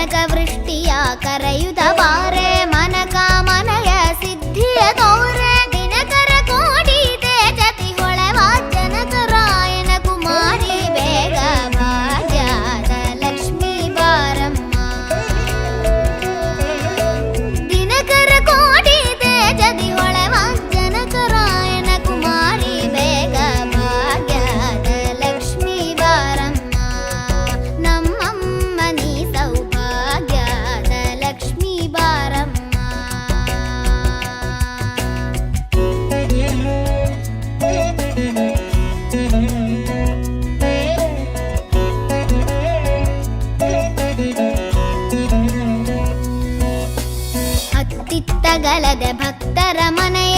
ಕನಕವೃಷ್ಟಿಯ ಕರೆಯುತ ಬಾರೆ ಮನಕ ಮನಯ ಸಿದ್ಧಿಯ ತೋರೆ ದಿನಕರ ಕೋಟಿ ತೇಜತಿ ಹೊಳೆವ ಜನಕರಾಯನ ಕುಮಾರಿ ಬೇಗ ಭಾಗ್ಯದ ಲಕ್ಷ್ಮೀ ಬಾರಮ್ಮ ದಿನಕರ ಕೋಟಿ ತೇಜತಿ ಹೊಳೆವ ಜನಕರಾಯನ ಕುಮಾರಿ ಬೇಗ ಭಾಗ್ಯದ ಲಕ್ಷ್ಮೀ ಬಾರಮ್ಮ ನಮ್ಮಮ್ಮ ನೀ ಸೌಭಾಗ್ಯದ ಲಕ್ಷ್ಮೀ ಬಾರಮ್ಮ ಅತ್ತಿತ್ತಗಲದೆ ಭಕ್ತರ ಮನೆಯ